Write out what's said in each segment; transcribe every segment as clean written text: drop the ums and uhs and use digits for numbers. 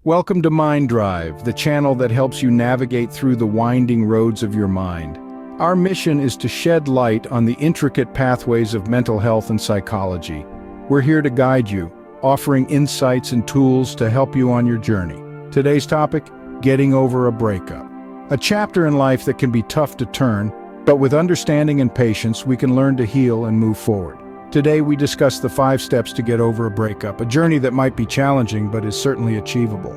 Welcome to Mind Drive, the channel that helps you navigate through the winding roads of your mind. Our mission is to shed light on the intricate pathways of mental health and psychology. We're here to guide you, offering insights and tools to help you on your journey. Today's topic: getting over a breakup. A chapter in life that can be tough to turn, but with understanding and patience, we can learn to heal and move forward. Today we discuss the 5 steps to get over a breakup, a journey that might be challenging but is certainly achievable.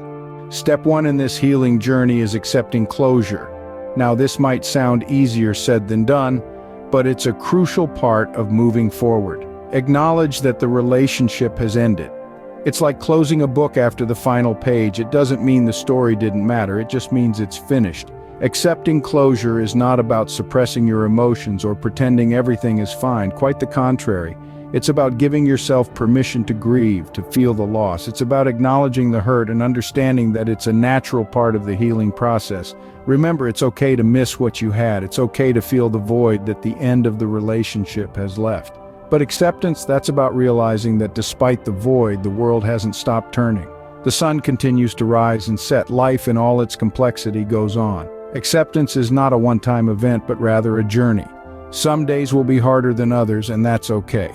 Step 1 in this healing journey is accepting closure. Now, this might sound easier said than done, but it's a crucial part of moving forward. Acknowledge that the relationship has ended. It's like closing a book after the final page. It doesn't mean the story didn't matter, it just means it's finished. Accepting closure is not about suppressing your emotions or pretending everything is fine. Quite the contrary. It's about giving yourself permission to grieve, to feel the loss. It's about acknowledging the hurt and understanding that it's a natural part of the healing process. Remember, it's okay to miss what you had. It's okay to feel the void that the end of the relationship has left. But acceptance, that's about realizing that despite the void, the world hasn't stopped turning. The sun continues to rise and set. Life in all its complexity goes on. Acceptance is not a one-time event, but rather a journey. Some days will be harder than others, and that's okay.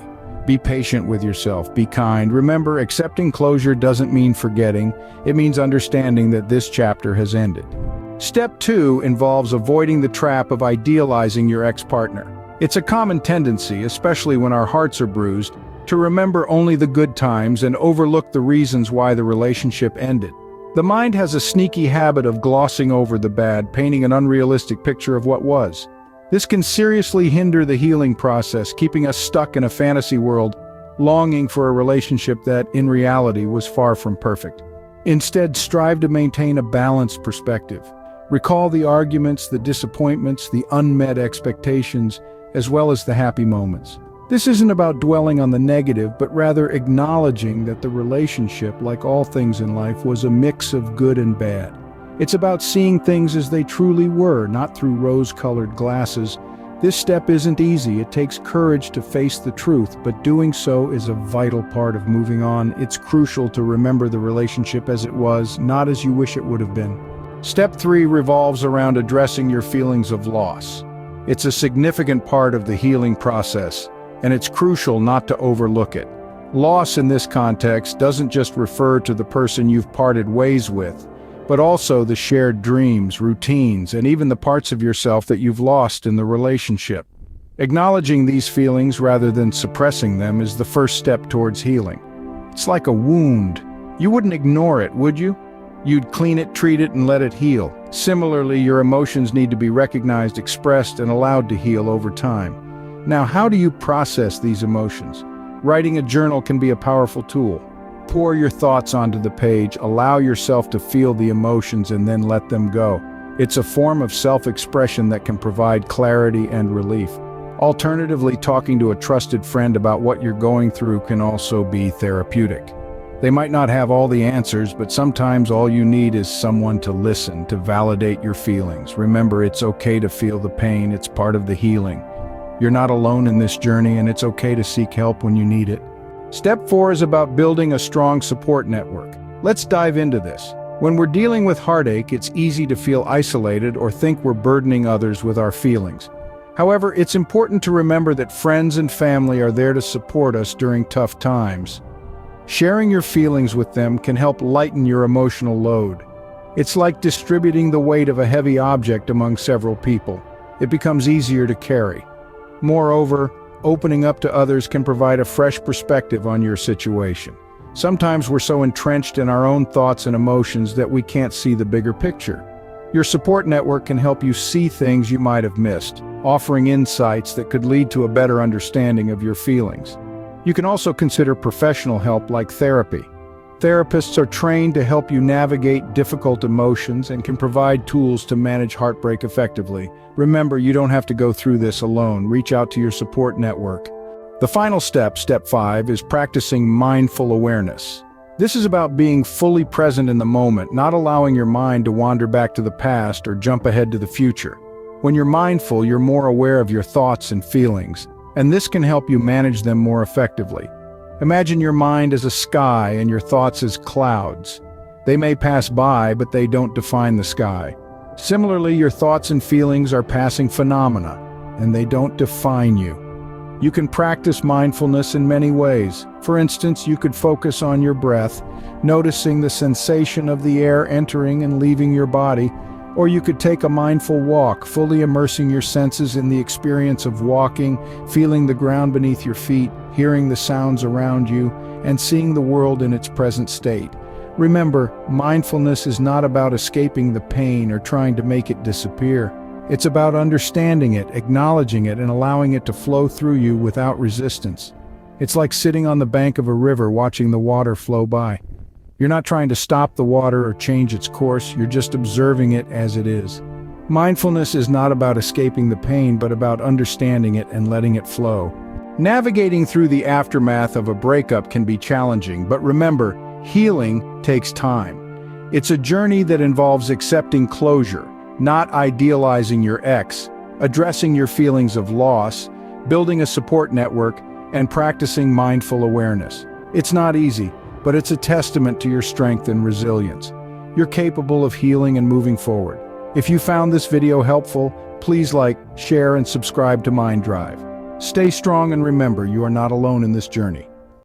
Be patient with yourself, be kind. Remember, accepting closure doesn't mean forgetting. It means understanding that this chapter has ended. Step 2 involves avoiding the trap of idealizing your ex-partner. It's a common tendency, especially when our hearts are bruised, to remember only the good times and overlook the reasons why the relationship ended. The mind has a sneaky habit of glossing over the bad, painting an unrealistic picture of what was. This can seriously hinder the healing process, keeping us stuck in a fantasy world, longing for a relationship that, in reality, was far from perfect. Instead, strive to maintain a balanced perspective. Recall the arguments, the disappointments, the unmet expectations, as well as the happy moments. This isn't about dwelling on the negative, but rather acknowledging that the relationship, like all things in life, was a mix of good and bad. It's about seeing things as they truly were, not through rose-colored glasses. This step isn't easy. It takes courage to face the truth, but doing so is a vital part of moving on. It's crucial to remember the relationship as it was, not as you wish it would have been. Step 3 revolves around addressing your feelings of loss. It's a significant part of the healing process, and it's crucial not to overlook it. Loss in this context doesn't just refer to the person you've parted ways with, but also the shared dreams, routines, and even the parts of yourself that you've lost in the relationship. Acknowledging these feelings rather than suppressing them is the first step towards healing. It's like a wound. You wouldn't ignore it, would you? You'd clean it, treat it, and let it heal. Similarly, your emotions need to be recognized, expressed, and allowed to heal over time. Now, how do you process these emotions? Writing a journal can be a powerful tool. Pour your thoughts onto the page, allow yourself to feel the emotions, and then let them go. It's a form of self-expression that can provide clarity and relief. Alternatively, talking to a trusted friend about what you're going through can also be therapeutic. They might not have all the answers, but sometimes all you need is someone to listen, to validate your feelings. Remember, it's okay to feel the pain, it's part of the healing. You're not alone in this journey, and it's okay to seek help when you need it. Step 4 is about building a strong support network. Let's dive into this. When we're dealing with heartache, it's easy to feel isolated or think we're burdening others with our feelings. However, it's important to remember that friends and family are there to support us during tough times. Sharing your feelings with them can help lighten your emotional load. It's like distributing the weight of a heavy object among several people. It becomes easier to carry. Moreover, opening up to others can provide a fresh perspective on your situation. Sometimes we're so entrenched in our own thoughts and emotions that we can't see the bigger picture. Your support network can help you see things you might have missed, offering insights that could lead to a better understanding of your feelings. You can also consider professional help like therapy. Therapists are trained to help you navigate difficult emotions and can provide tools to manage heartbreak effectively. Remember, you don't have to go through this alone. Reach out to your support network. The final step, step 5, is practicing mindful awareness. This is about being fully present in the moment, not allowing your mind to wander back to the past or jump ahead to the future. When you're mindful, you're more aware of your thoughts and feelings, and this can help you manage them more effectively. Imagine your mind as a sky and your thoughts as clouds. They may pass by, but they don't define the sky. Similarly, your thoughts and feelings are passing phenomena, and they don't define you. You can practice mindfulness in many ways. For instance, you could focus on your breath, noticing the sensation of the air entering and leaving your body, or you could take a mindful walk, fully immersing your senses in the experience of walking, feeling the ground beneath your feet, hearing the sounds around you, and seeing the world in its present state. Remember, mindfulness is not about escaping the pain or trying to make it disappear. It's about understanding it, acknowledging it, and allowing it to flow through you without resistance. It's like sitting on the bank of a river watching the water flow by. You're not trying to stop the water or change its course, you're just observing it as it is. Mindfulness is not about escaping the pain, but about understanding it and letting it flow. Navigating through the aftermath of a breakup can be challenging, but remember, healing takes time. It's a journey that involves accepting closure, not idealizing your ex, addressing your feelings of loss, building a support network, and practicing mindful awareness. It's not easy, but it's a testament to your strength and resilience. You're capable of healing and moving forward. If you found this video helpful, please like, share, and subscribe to Mind Drive. Stay strong and remember, you are not alone in this journey.